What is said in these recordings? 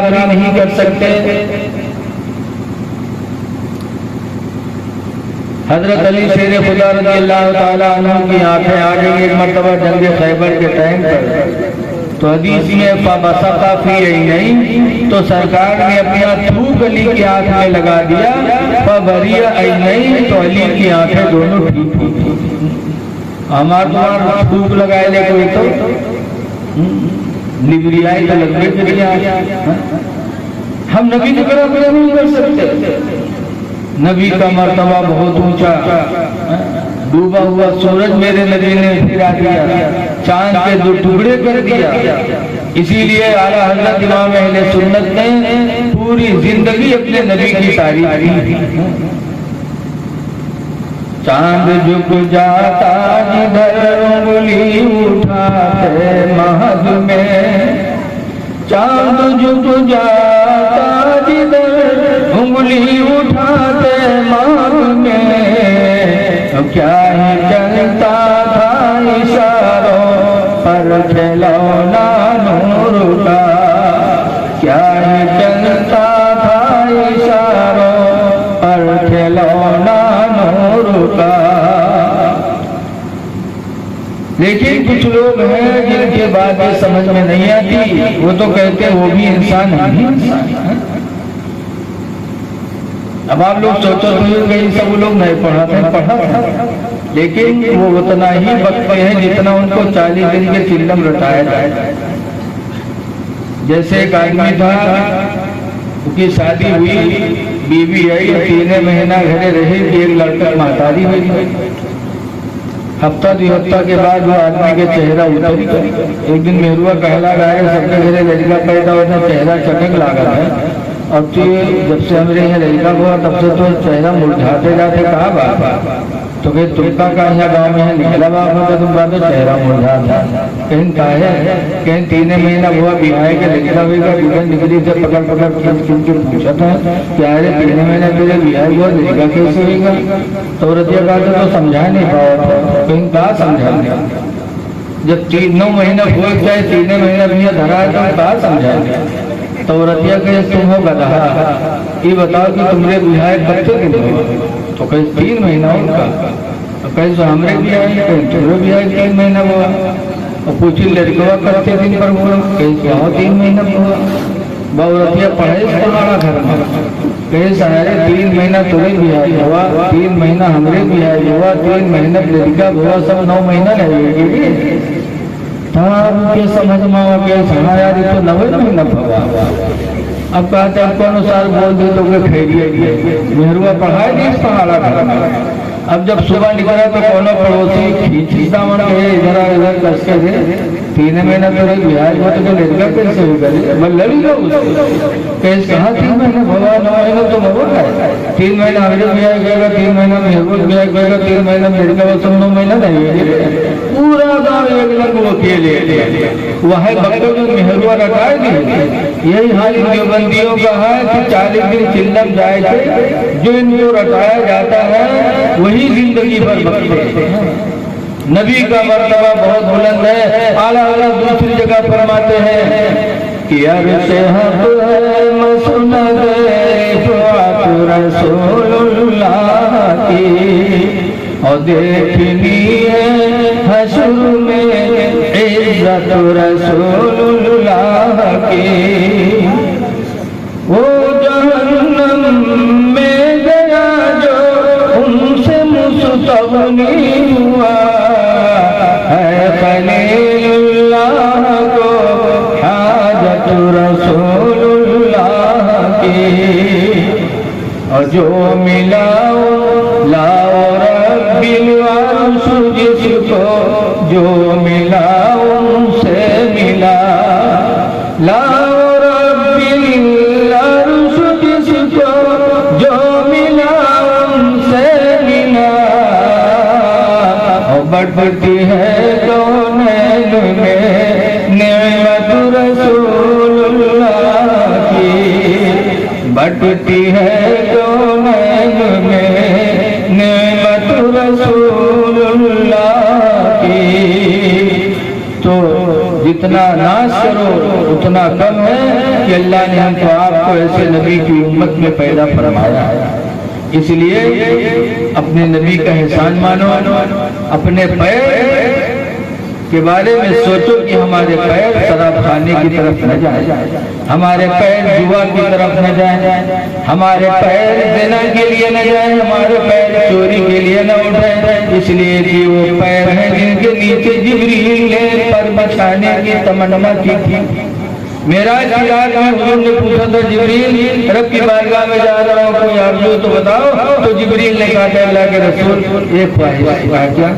बराबरी नहीं कर सकते। हजरत अली शेर खुदा रज़ी अल्लाह ताला अन्हु की आंखें आ गई एक मरतबा जंग खैबर के टाइम पर। तो हदीस में बसा काफी नहीं तो सरकार ने अपना थूक अली की आंख में लगा दिया, पवरिया आई नहीं तो अली की आंखें दोनों ठीक थी। हमारे थूक लगाए ले कोई तो लिबरियाई तो लगभग करिया। हम नबी की बराबरी नहीं कर सकते। नबी का मर्तबा बहुत ऊंचा। डूबा हुआ सूरज मेरे नबी ने फिरा दिया, चांद के दो टुकड़े कर दिया। इसीलिए आला हज़रत इमाम अहले सुन्नत ने पूरी जिंदगी अपने नबी की तारीफ की। चांद झुक जाता जिधर उंगली उठाते महद में, चांद झुक जाता जिधर उंगली उठाते महद में। अब क्या ही चलता था इशारों पर खिलौना नूर का, क्या ही चलता था इशारों पर खिलौना नूर का। लेकिन कुछ लोग हैं जिनके बातें समझ में नहीं आती, वो तो कहते हैं वो भी इंसान है। अब आप लोग सोचो तो कहीं सब लोग नहीं पढ़ा, लेकिन वो उतना ही बकते हैं जितना उनको 40 दिन के चिल्लम रटाया जाए। जैसे एक आदमी था, उसकी शादी हुई, बीवी आई, 3 महीना घरे रही, एक लड़का महतारी हुई। हफ्ता 2 हफ्ता के बाद वो आदमी के चेहरा उतर। एक दिन मेहरुआ कहला गया सबके घरे लड़का पैदा होता चेहरा चटक लागल है। अब तो जब से हमारे यहाँ लड़का हुआ तब से तो चेहरा मुरझाते जाते। कहा बात तो कहीं तुमका का यहाँ गाँव में निकला बाप होता तुम बात चेहरा मुरझाता कहीं का है, कहीं 3 महीना हुआ बिहार के लड़का हुआ बिगन निकली से पकड़ पकड़ खींच खींच के पूछा था क्या है 3 महीना तेरे बिहार हुआ लड़का कैसे होगा। तो रतिया का तो समझा नहीं पाओ, कहीं कहा समझा नहीं। जब 9 महीना हुआ चाहे 3 महीना भैया धरा है तो कहा समझा नहीं। तो रतिया कहे तुम हो गधा, ये बताओ कि तुम्हारे बिहार बच्चे दिन हो। तो कहे 3 महीना उनका, कहे तो हमारे बिहार कहे तुम्हारे बिहार 3 महीना हुआ। और पूछी लड़कवा करते दिन पर हुआ, कहे क्या 3 महीना हुआ। बहु रतिया पढ़े तुम्हारा घर में, कहे सारे 3 महीना तुम्हें बिहार हुआ, 3 महीना हमारे बिहार हुआ, 3 महीना लड़का हुआ, सब 9 महीना लगेगी। के समझ में के हमारा तो 9 महीना भवा। अब कहते आपको अनुसार बोल दे तो खेरिए मेहरुआ पढ़ाए नहीं पहाड़ा घर में। अब जब सुबह निकला तो कोनो पड़ोसी खींचता मन के इधर कस के थे 3 महीना तो बिहार में तो लड़का कैसे हो गए मैं लड़ेगा उसको कैसे कहा 3 महीना भवा 9 महीना तो भवा है 3 महीना हमारे बिहार गएगा 3 महीना मेहरुआ बिहार गएगा 3 महीना लड़का वो सब 9 महीना नहीं पूरा गाँव एक लग वो अकेले वह बकरों में मेहरुआ रटाए नहीं। यही हाल इन देवबंदियों का है कि 40 दिन चिल्लम जाए थे जो इनको रटाया जाता है वही जिंदगी भर बकते हैं। नबी का मर्तबा बहुत बुलंद है। आला आला दूसरी जगह फरमाते हैं कि अरशे हक है मसनद फ़ात रसूलुल्लाह की और देखनी है हशर में इज्जत रसूलुल्लाह की। वो जहन्नम में गया जो उनसे मुस्तग़नी हुआ है खलीलुल्लाह को हाजत रसूलुल्लाह की। और जो मिलाओ लाओ रब्बिल अर्श जिसको जो मिला उनसे मिला लाओ रब्बिल अर्श जिसको जो मिला उनसे मिला। और बढ़ती है कौनैन में नेमत रसूलुल्लाह की बढ़ती है कौनैन में नेमत रसूलुल्लाह की। तो जितना नाश करो उतना कम है कि अल्लाह ने हमको आपको ऐसे नबी की उम्मत में पैदा फरमाया है। इसलिए अपने नबी का एहसान मानो, अपने पैर के बारे में सोचो कि हमारे पैर शराब खाने की तरफ न जाए, हमारे पैर जुआ की तरफ न जाए, हमारे पैर ज़िना के लिए न जाए, हमारे पैर चोरी के लिए न उठे। इसलिए कि वो पैर हैं जिनके नीचे जिब्रील ने पर बिछाने की तमन्ना की थी। मेराज की रात में हुजूर ने पूछा था, जिब्रील रब की बारगाह में जा रहा हूँ, कोई आरज़ू तो बताओ। तो जिब्रील ने कहा था, अल्लाह के रसूल एक ख्वाहिश। क्या?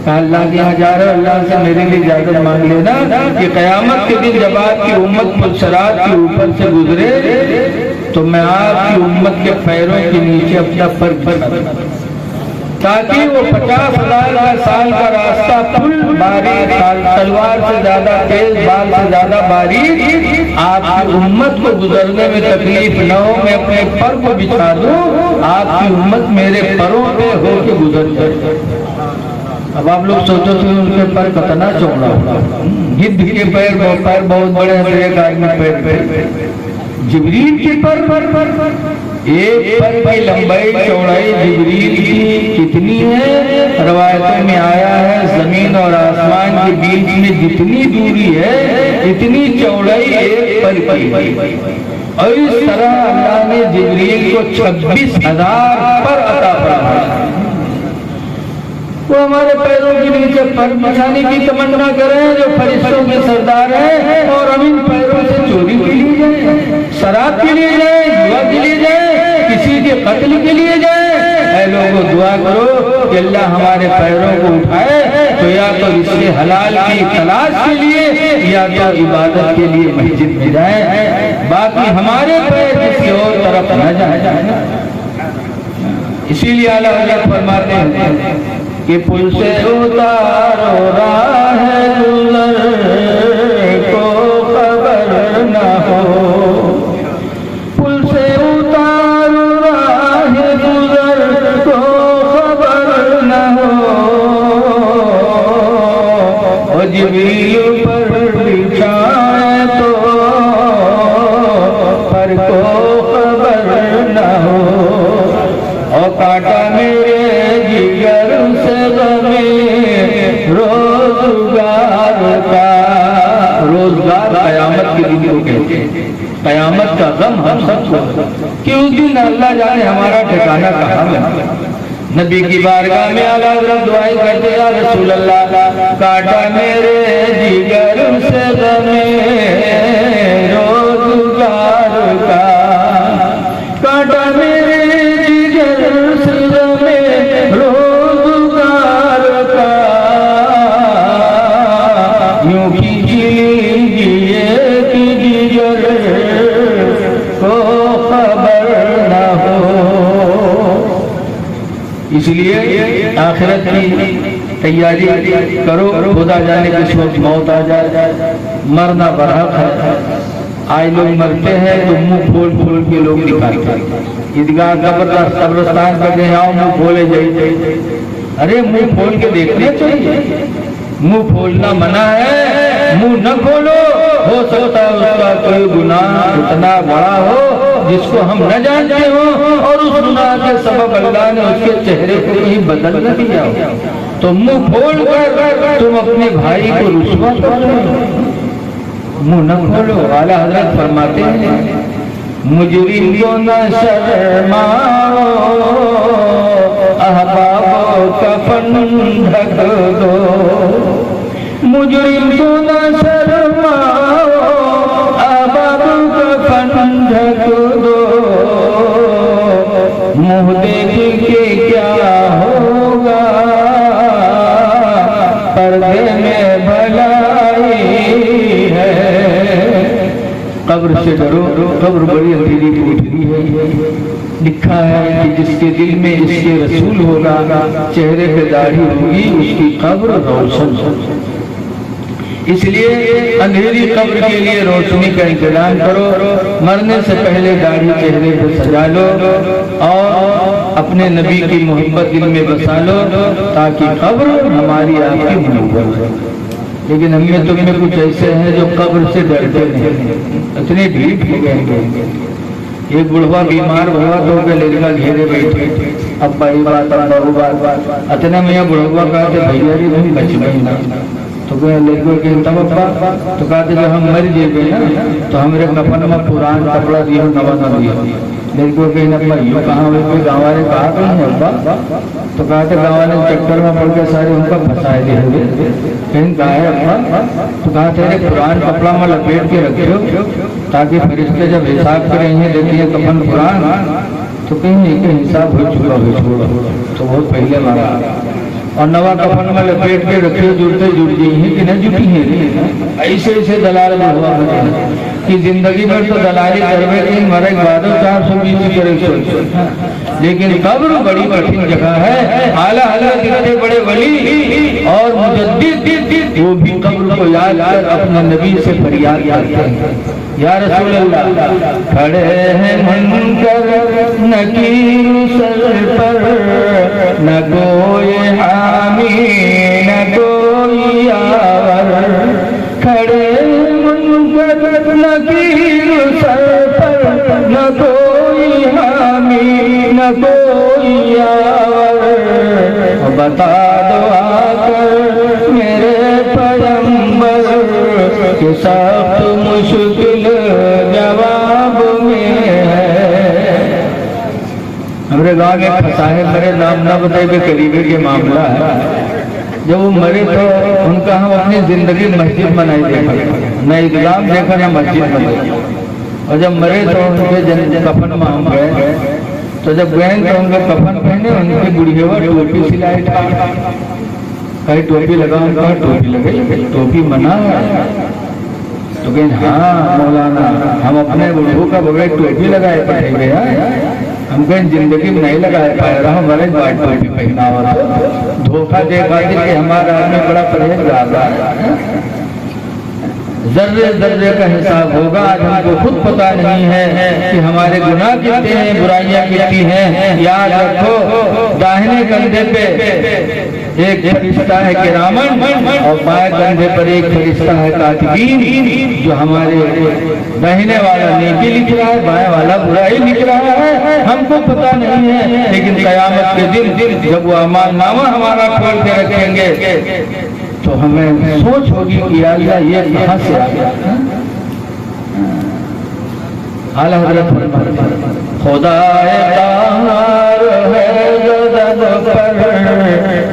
कहा अल्लाह के यहाँ जा रहे हो, अल्लाह से मेरे लिए इजाजत मांग लेना कि कयामत के दिन जब आपकी उम्मत पुलसरात के ऊपर से गुजरे तो मैं आपकी उम्मत के पैरों के नीचे अपना पर ताकि वो 50,000 साल का रास्ता पुल बारीक, तलवार से ज्यादा तेज, बाल से ज्यादा बारीक, आपकी उम्मत को गुजरने में तकलीफ न हो। मैं अपने पर को बिछा दूं, आपकी उम्मत मेरे परों पे हो के गुजर जाए। अब आप लोग सोचो तो उनके पर कितना चौड़ा होगा। गिद्ध के पैर बहुत बड़े हैं, एक आदमी पैर जिब्रील के पर एक पर की लंबाई चौड़ाई जिब्रील की कितनी है? रवायतों में आया है जमीन और आसमान के बीच में जितनी दूरी है इतनी चौड़ाई एक पर की। और इस तरह अल्लाह ने जिब्रील को 26,000 पर अता फरमाया। वो हमारे पैरों के नीचे पर बिछाने की तमन्ना करें जो फरिश्तों के सरदार हैं, और हम इन पैरों से चोरी के लिए जाए, शराब के लिए जाए, जुआ के लिए जाए, किसी के कत्ल के लिए जाए। ऐ लोगों दुआ करो कि अल्लाह हमारे पैरों को उठाए, तो या तो इसके हलाल की तलाश के लिए या तो इबादत के लिए मस्जिद में जाए, बाकी हमारे पैर किसी और तरफ न जाए। इसीलिए आला हज़रत फरमाते हैं कि पुल से उतारो राह गुज़र को खबर न हो, पुल से उतारो राह गुज़र को खबर न हो, और जिब्रील पर बिछाए तो पर को खबर न हो, और काटा मेरे जिगर से रोजगार का, रोजगार कयामत के दिन को कहते हैं। कयामत का गम हम सबको कि उस दिन अल्लाह जाने हमारा ठिकाना कहाँ है। नबी की बारगाह में आला हज़रत दुआएं करते, या रसूल अल्लाह काटा मेरे जिगर से गमे रोजगार का, काटा मेरे जिगर से गमे रोजगार का, यूं कीजिए कि जिगर को खबर न हो। इसलिए आखिरत की तैयारी करो, खुदा जाने किस वक्त मौत आ जाए। मरना बरहक है। आज लोग मरते हैं तो मुंह खोल के लोग निकालते हैं। ईदगाह कब्रिस्तान पर गए, आओ मुंह खोले जाइए। अरे मुंह खोल के देखना चाहिए। मुंह खोलना मना है, मुंह न खोलो। हो सकता है उसका कोई गुनाह इतना बड़ा हो जिसको हम न जानते हो, और उस गुनाह के सबब अल्लाह ने उसके चेहरे को कहीं बदल न दिया हो, तो मुंह खोल कर तुम अपने भाई को रुसवा कर रहे हो। मुंह न खोलो। आला हज़रत फरमाते हैं, मुजरिम को न शर्माओ, अहबाबों का फन ढक दो, मुजरिम को न शर्माओ, अहबाबों का फन ढक दो, मुँह देख के क्या होगा, पर्दे में भलाई है। कब्र से डरो, कब्र बड़ी अंधेरी कोठरी है। लिखा है कि जिसके दिल में इसके रसूल होगा, चेहरे पे दाढ़ी होगी, उसकी कब्र रोशन हो। इसलिए अंधेरी कब्र के लिए रोशनी का इंतजाम करो। मरने से पहले दाढ़ी चेहरे पे सजा लो और अपने नबी की मोहब्बत दिल में बसा लो, ताकि कब्र हमारी आपकी मुनव्वर हो। लेकिन हम में तुम में कुछ ऐसे हैं जो कब्र से डरते नहीं, इतने ढीठ हो गए। एक बुढ़वा बीमार हुआ तो उनके लड़का घेरे बैठे, अब बड़ी बात अब बहु बात अतने में यह बुढ़वा कहते भैया जी तुम बच गई ना, तो लड़कों के तब अब्बा तो कहते जब हम मर जेबे ना तो हमारे कफन में पुरान कपड़ा दियो नवा न दियो। लड़कों के अब्बा यूँ कहाँ हुए, कोई गाँव वाले कहा कहीं अब्बा, तो कहते गाँव वाले चक्कर में पड़ के सारे उनका फंसाए दिए हुए। कहीं कहा है अब्बा, तो कहते अरे पुरान कपड़ा में लपेट के रखियो ताकि फरिश्ते जब हिसाब करेंगे देखिए कफन पुरान, तो कहीं एक हिसाब हो चुका हो छोड़ो, तो बहुत पहले मारा। और नवा कफन में लपेट के रखियो जुड़ते जुड़ गई है कि नहीं जुटी है। ऐसे ऐसे दलाल हुआ कि जिंदगी में तो दलाली करवे के मरे बाद 420 करे, लेकिन कब्र बड़ी कठिन जगह है। आला हजरत इतने बड़े वली और मुजद्दिद वो भी कब्र को याद कर अपने नबी से फरियाद करते हैं, या रसूल अल्लाह खड़े हैं मुनकर नकीर सर पर, न कोई हामी न कोई आवर, खड़े मुनकर नकीर सर पर, न कोई हामी न कोई आवर, बता दो आकर मेरे पैगंबर के सख्त मुश्किल जवाब में है। हमारे गाँव में फंसा है, मेरे नाम ना बताए करीबी के मामला है। जब वो मरे तो उनका हम अपनी जिंदगी मस्जिद बनाई देखा, न इस्लाम देखा न मस्जिद बनाई। और जब मरे तो उनके कफन में हम गए, तो जब गए तो उनके कफन पहने, उनके बुढ़िया टोपी सिलाई था, कहीं टोपी लगा, उनका टोपी लगे, टोपी मना है। तो कहें हाँ मौलाना हम अपने बुढ़ू का बगैर टोपी लगाए पड़े गया, हम कहीं जिंदगी में नहीं लगाए पाए रहा, हमारे बात टोपी पहना हुआ तो धोखा दे पाते कि हमारा आदमी बड़ा परहेजगार है। जर्रे जर्रे का हिसाब होगा। आज हमको खुद पता नहीं है कि हमारे गुनाह कितने हैं, बुराइयां कितनी हैं। याद रखो दाहिने कंधे पे एक फरिश्ता है किरामन और बाएं कंधे पर एक फरिश्ता है कातिबीन, जो हमारे दाहिने वाला नेकी लिख रहा है, बाएं वाला बुराई लिख रहा है। हमको पता नहीं है, लेकिन कयामत के दिन जब वो अमालनामा हमारा खोल के रखेंगे तो हमें सोच होगी कि अल्लाह ये कहाँ से आ गया। आला हज़रत खुदाए तार है गज़ब पर,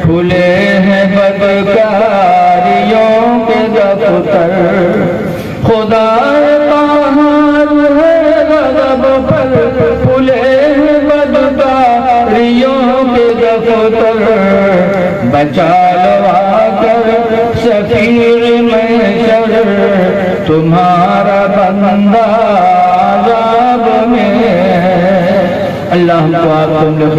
खुले हैं बदकारियों के दफ्तर। खुदाए तार है गज़ब पर, खुले हैं बदकारियों के दफ्तर। बचा लो आकर सफीर महशर, तुम्हारा बंदा अज़ाब में है। अल्लाह हमको आप तुम लोग